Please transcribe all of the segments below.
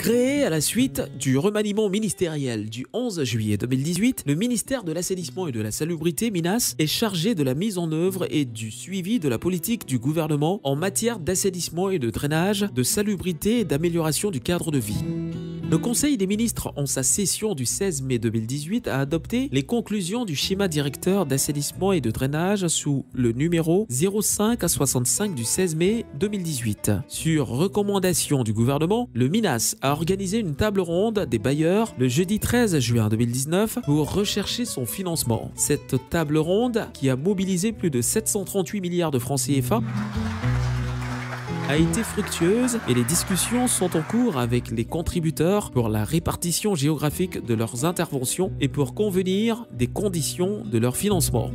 Créé à la suite du remaniement ministériel du 11 juillet 2018, le ministère de l'Assainissement et de la Salubrité, MINAS, est chargé de la mise en œuvre et du suivi de la politique du gouvernement en matière d'assainissement et de drainage, de salubrité et d'amélioration du cadre de vie. Le Conseil des ministres, en sa session du 16 mai 2018, a adopté les conclusions du schéma directeur d'assainissement et de drainage sous le numéro 05 à 65 du 16 mai 2018. Sur recommandation du gouvernement, le MINAS a organisé une table ronde des bailleurs le jeudi 13 juin 2019 pour rechercher son financement. Cette table ronde, qui a mobilisé plus de 738 milliards de francs CFA, a été fructueuse et les discussions sont en cours avec les contributeurs pour la répartition géographique de leurs interventions et pour convenir des conditions de leur financement.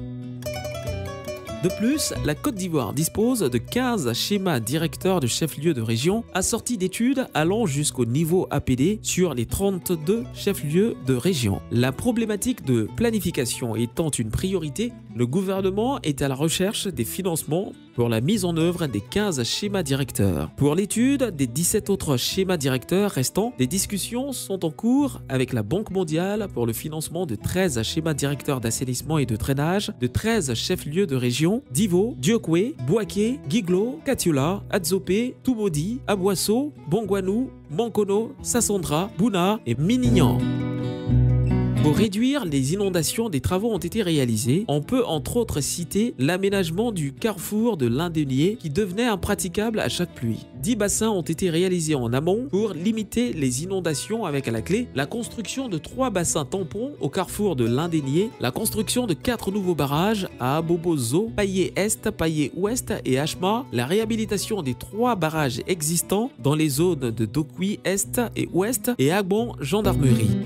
De plus, la Côte d'Ivoire dispose de 15 schémas directeurs de chefs-lieux de région assortis d'études allant jusqu'au niveau APD sur les 32 chefs-lieux de région. La problématique de planification étant une priorité, le gouvernement est à la recherche des financements pour la mise en œuvre des 15 schémas directeurs. Pour l'étude des 17 autres schémas directeurs restants, des discussions sont en cours avec la Banque mondiale pour le financement de 13 schémas directeurs d'assainissement et de drainage, de 13 chefs-lieux de région, Divo, Diokwe, Bouaké, Giglo, Katiola, Adzopé, Toumodi, Abouasso, Bongwanou, Mankono, Sassandra, Bouna et Minignan. Pour réduire les inondations, des travaux ont été réalisés. On peut entre autres citer l'aménagement du carrefour de l'Indénié qui devenait impraticable à chaque pluie. 10 bassins ont été réalisés en amont pour limiter les inondations avec à la clé la construction de 3 bassins tampons au carrefour de l'Indénié, la construction de 4 nouveaux barrages à Abobozo, Paillé Est, Paillé Ouest et Hachma, la réhabilitation des 3 barrages existants dans les zones de Dokwi Est et Ouest et Agbon Gendarmerie.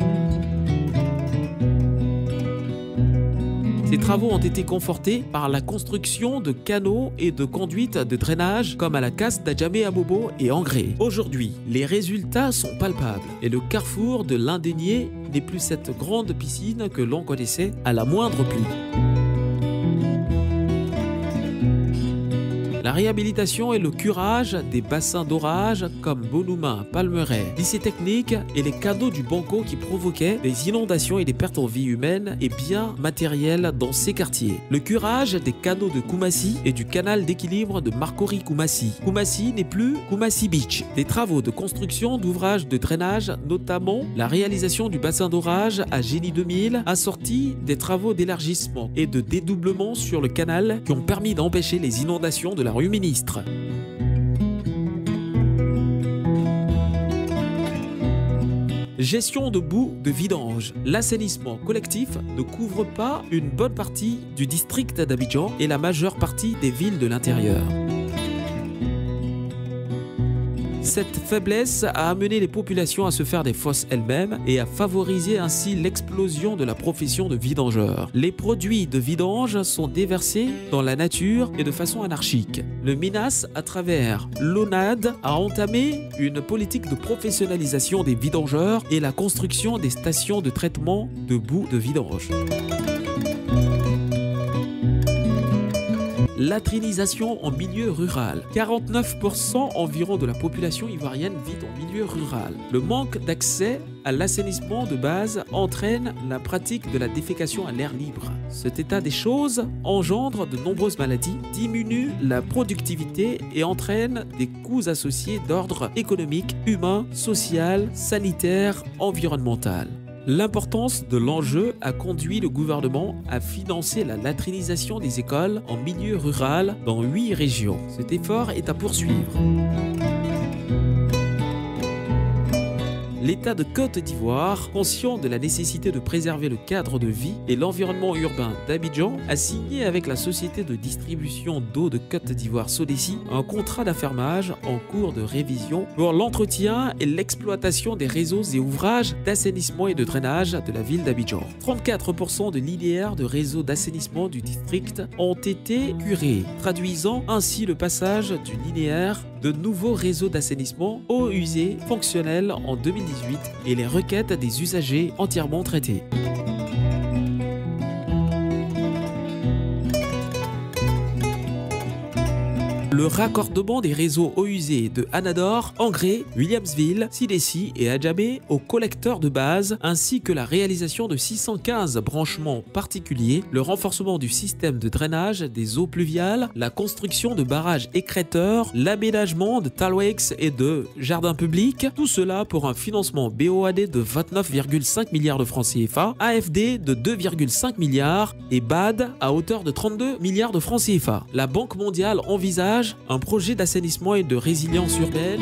Ces travaux ont été confortés par la construction de canaux et de conduites de drainage comme à la casse d'Adjamé Abobo et Angré. Aujourd'hui, les résultats sont palpables et le carrefour de l'Indénié n'est plus cette grande piscine que l'on connaissait à la moindre pluie. La réhabilitation et le curage des bassins d'orage comme Bonouma, Palmeraie, lycée technique et les canaux du Banco qui provoquaient des inondations et des pertes en vie humaine et biens matériels dans ces quartiers. Le curage des canaux de Koumassi et du canal d'équilibre de Marcory-Koumassi. Koumassi n'est plus Koumassi Beach. Des travaux de construction d'ouvrages de drainage, notamment la réalisation du bassin d'orage à Génie 2000, assorti des travaux d'élargissement et de dédoublement sur le canal qui ont permis d'empêcher les inondations de la rue Ministre. Gestion de boue de vidange. L'assainissement collectif ne couvre pas une bonne partie du district d'Abidjan et la majeure partie des villes de l'intérieur. Cette faiblesse a amené les populations à se faire des fosses elles-mêmes et à favoriser ainsi l'explosion de la profession de vidangeur. Les produits de vidange sont déversés dans la nature et de façon anarchique. Le MINAS, à travers l'ONAD, a entamé une politique de professionnalisation des vidangeurs et la construction des stations de traitement de boue de vidange. Latrinisation en milieu rural. 49% environ de la population ivoirienne vit en milieu rural. Le manque d'accès à l'assainissement de base entraîne la pratique de la défécation à l'air libre. Cet état des choses engendre de nombreuses maladies, diminue la productivité et entraîne des coûts associés d'ordre économique, humain, social, sanitaire, environnemental. L'importance de l'enjeu a conduit le gouvernement à financer la latrinisation des écoles en milieu rural dans 8 régions. Cet effort est à poursuivre. L'État de Côte d'Ivoire, conscient de la nécessité de préserver le cadre de vie et l'environnement urbain d'Abidjan, a signé avec la société de distribution d'eau de Côte d'Ivoire Sodeci un contrat d'affermage en cours de révision pour l'entretien et l'exploitation des réseaux et ouvrages d'assainissement et de drainage de la ville d'Abidjan. 34% de linéaires de réseaux d'assainissement du district ont été curés, traduisant ainsi le passage du linéaire de nouveaux réseaux d'assainissement eau usée fonctionnels en 2018 et les requêtes des usagers entièrement traitées. le raccordement des réseaux eaux usées de Anador, Angré, Williamsville, Sidessi et Adjamé aux collecteurs de base, ainsi que la réalisation de 615 branchements particuliers, le renforcement du système de drainage des eaux pluviales, la construction de barrages écrêteurs, l'aménagement de talwegs et de jardins publics, tout cela pour un financement BOAD de 29,5 milliards de francs CFA, AFD de 2,5 milliards et BAD à hauteur de 32 milliards de francs CFA. La Banque mondiale envisage un projet d'assainissement et de résilience urbaine,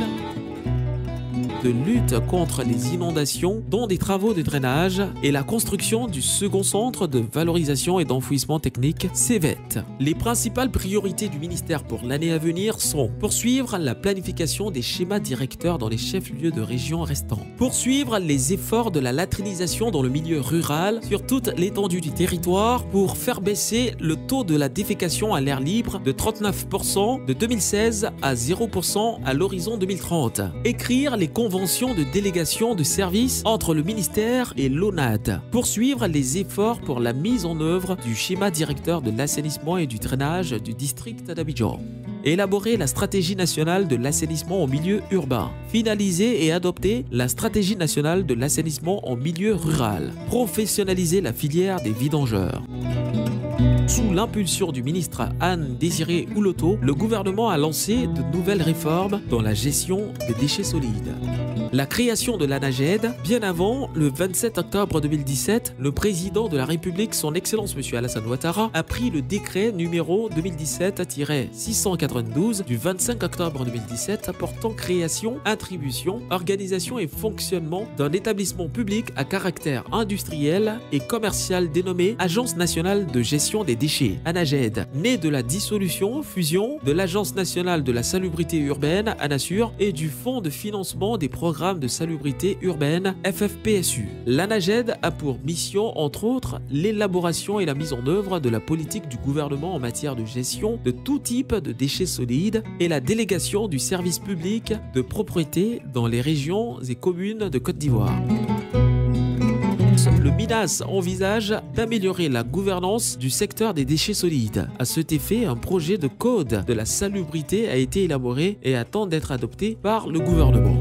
de lutte contre les inondations, dont des travaux de drainage et la construction du second centre de valorisation et d'enfouissement technique CEVET. Les principales priorités du ministère pour l'année à venir sont poursuivre la planification des schémas directeurs dans les chefs-lieux de région restants, poursuivre les efforts de la latrinisation dans le milieu rural sur toute l'étendue du territoire pour faire baisser le taux de la défécation à l'air libre de 39% de 2016 à 0% à l'horizon 2030, écrire les conventions de délégation de services entre le ministère et l'ONAD, poursuivre les efforts pour la mise en œuvre du schéma directeur de l'assainissement et du drainage du district d'Abidjan, élaborer la stratégie nationale de l'assainissement en milieu urbain, finaliser et adopter la stratégie nationale de l'assainissement en milieu rural, professionnaliser la filière des vidangeurs. Sous l'impulsion du ministre Anne-Désiré Ouloto, le gouvernement a lancé de nouvelles réformes dans la gestion des déchets solides. La création de l'ANAGED, bien avant le 27 octobre 2017, le président de la République, son Excellence M. Alassane Ouattara, a pris le décret numéro 2017-692 du 25 octobre 2017 portant création, attribution, organisation et fonctionnement d'un établissement public à caractère industriel et commercial dénommé Agence nationale de gestion des déchets, ANAGED, né de la dissolution-fusion de l'Agence nationale de la salubrité urbaine, ANASUR, et du Fonds de financement des programmes de salubrité urbaine, FFPSU. L'ANAGED a pour mission, entre autres, l'élaboration et la mise en œuvre de la politique du gouvernement en matière de gestion de tout type de déchets solides et la délégation du service public de propreté dans les régions et communes de Côte d'Ivoire. Le MINAS envisage d'améliorer la gouvernance du secteur des déchets solides. À cet effet, un projet de code de la salubrité a été élaboré et attend d'être adopté par le gouvernement.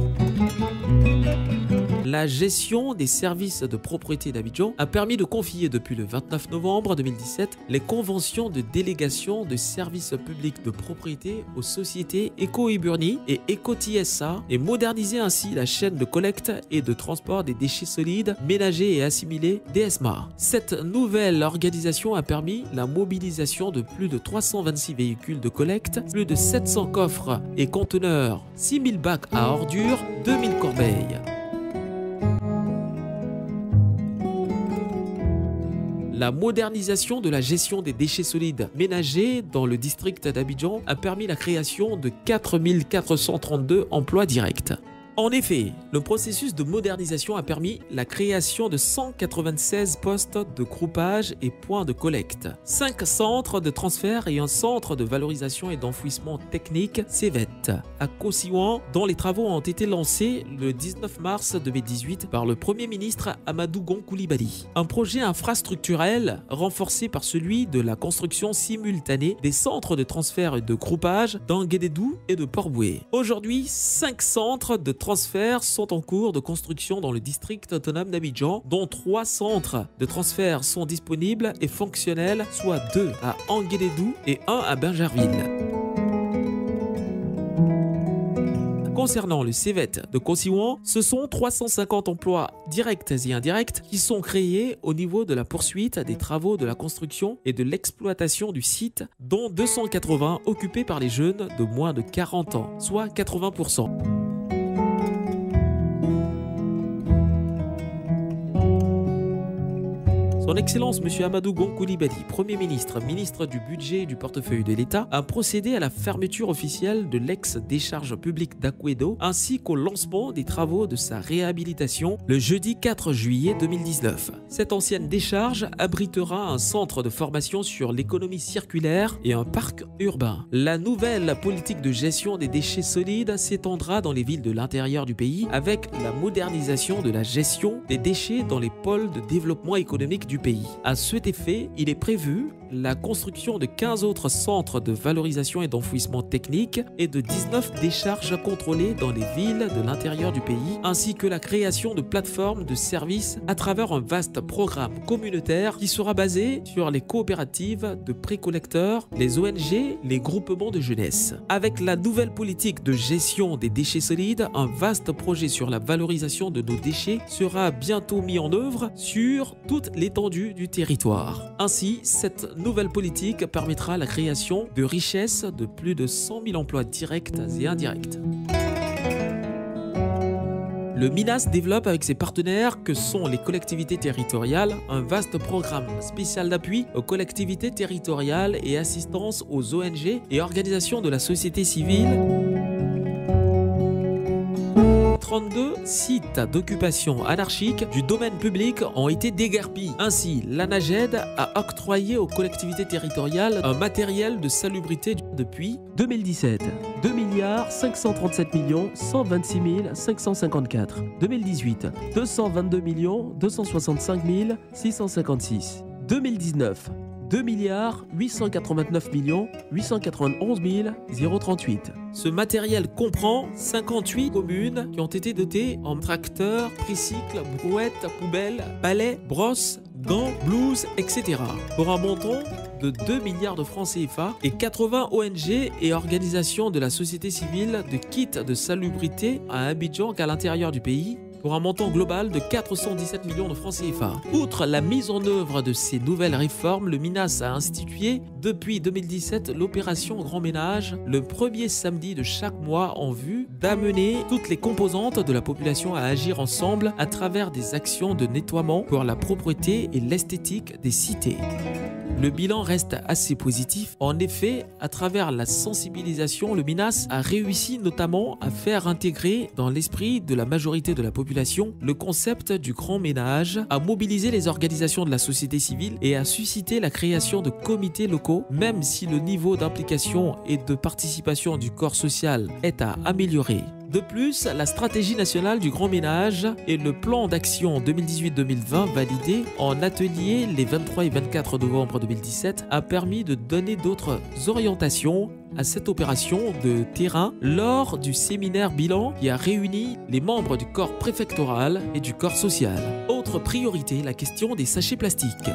La gestion des services de propriété d'Abidjan a permis de confier depuis le 29 novembre 2017 les conventions de délégation de services publics de propriété aux sociétés Eco-Iburni et Eco-TSA et moderniser ainsi la chaîne de collecte et de transport des déchets solides, ménagers et assimilés DSMA. Cette nouvelle organisation a permis la mobilisation de plus de 326 véhicules de collecte, plus de 700 coffres et conteneurs, 6000 bacs à ordures, 2000 corbeilles. La modernisation de la gestion des déchets solides ménagers dans le district d'Abidjan a permis la création de 4432 emplois directs. En effet, le processus de modernisation a permis la création de 196 postes de groupage et points de collecte, 5 centres de transfert et un centre de valorisation et d'enfouissement technique CEVET à Kosiwan, dont les travaux ont été lancés le 19 mars 2018 par le Premier ministre Amadou Gon Coulibaly. Un projet infrastructurel renforcé par celui de la construction simultanée des centres de transfert et de groupage d'Anguédédou et de Port-Boué. Aujourd'hui, 5 centres de transferts sont en cours de construction dans le district autonome d'Abidjan, dont 3 centres de transfert sont disponibles et fonctionnels, soit 2 à Anguédédou et 1 à Bingerville. Concernant le CEVET de Kosiwan, ce sont 350 emplois directs et indirects qui sont créés au niveau de la poursuite des travaux de la construction et de l'exploitation du site, dont 280 occupés par les jeunes de moins de 40 ans, soit 80%. Son Excellence M. Amadou Gon Coulibaly, Premier ministre, ministre du Budget et du Portefeuille de l'État, a procédé à la fermeture officielle de l'ex-décharge publique d'Akwedo ainsi qu'au lancement des travaux de sa réhabilitation le jeudi 4 juillet 2019. Cette ancienne décharge abritera un centre de formation sur l'économie circulaire et un parc urbain. La nouvelle politique de gestion des déchets solides s'étendra dans les villes de l'intérieur du pays avec la modernisation de la gestion des déchets dans les pôles de développement économique du pays. À cet effet, il est prévu la construction de 15 autres centres de valorisation et d'enfouissement technique et de 19 décharges contrôlées dans les villes de l'intérieur du pays, ainsi que la création de plateformes de services à travers un vaste programme communautaire qui sera basé sur les coopératives de précollecteurs, les ONG, les groupements de jeunesse. Avec la nouvelle politique de gestion des déchets solides, un vaste projet sur la valorisation de nos déchets sera bientôt mis en œuvre sur toute l'étendue du territoire. Ainsi, cette nouvelle politique permettra la création de richesses de plus de 100 000 emplois directs et indirects. Le MINAS développe avec ses partenaires, que sont les collectivités territoriales, un vaste programme spécial d'appui aux collectivités territoriales et assistance aux ONG et organisations de la société civile. 32 sites d'occupation anarchique du domaine public ont été déguerpis. Ainsi, l'ANAGED a octroyé aux collectivités territoriales un matériel de salubrité depuis 2017, 2 537 126 554. 2018, 222 265 656. 2019, 2 889 891 038. Ce matériel comprend 58 communes qui ont été dotées en tracteurs, tricycles, brouettes, poubelles, balais, brosses, gants, blouses, etc. pour un montant de 2 milliards de francs CFA et 80 ONG et organisations de la société civile de kits de salubrité à Abidjan qu'à l'intérieur du pays, pour un montant global de 417 millions de francs CFA. Outre la mise en œuvre de ces nouvelles réformes, le MINAS a institué depuis 2017 l'opération Grand Ménage, le premier samedi de chaque mois en vue d'amener toutes les composantes de la population à agir ensemble à travers des actions de nettoiement pour la propreté et l'esthétique des cités. Le bilan reste assez positif. En effet, à travers la sensibilisation, le MINAS a réussi notamment à faire intégrer dans l'esprit de la majorité de la population le concept du grand ménage, à mobiliser les organisations de la société civile et à susciter la création de comités locaux, même si le niveau d'implication et de participation du corps social est à améliorer. De plus, la stratégie nationale du grand ménage et le plan d'action 2018-2020 validé en atelier les 23 et 24 novembre 2017 a permis de donner d'autres orientations à cette opération de terrain lors du séminaire bilan qui a réuni les membres du corps préfectoral et du corps social. Autre priorité, la question des sachets plastiques.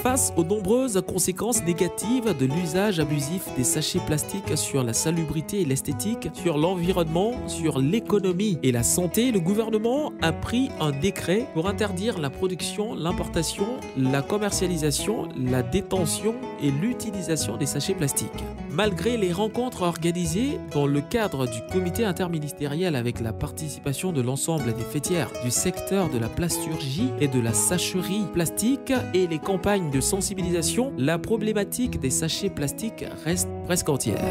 Face aux nombreuses conséquences négatives de l'usage abusif des sachets plastiques sur la salubrité et l'esthétique, sur l'environnement, sur l'économie et la santé, le gouvernement a pris un décret pour interdire la production, l'importation, la commercialisation, la détention et l'utilisation des sachets plastiques. Malgré les rencontres organisées dans le cadre du comité interministériel avec la participation de l'ensemble des fêtières du secteur de la plasturgie et de la sacherie plastique et les campagnes de sensibilisation, la problématique des sachets plastiques reste presque entière.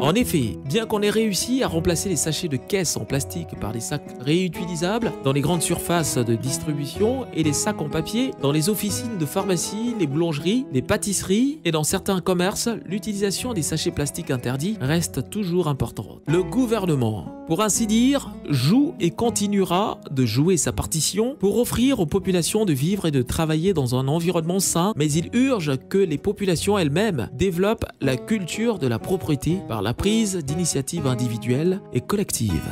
En effet, bien qu'on ait réussi à remplacer les sachets de caisse en plastique par des sacs réutilisables dans les grandes surfaces de distribution et les sacs en papier dans les officines de pharmacie, les boulangeries, les pâtisseries et dans certains commerces, l'utilisation des sachets plastiques interdits reste toujours importante. Le gouvernement, pour ainsi dire, joue et continuera de jouer sa partition pour offrir aux populations de vivre et de travailler dans un environnement sain, mais il urge que les populations elles-mêmes développent la culture de la propreté par la prise d'initiatives individuelles et collectives.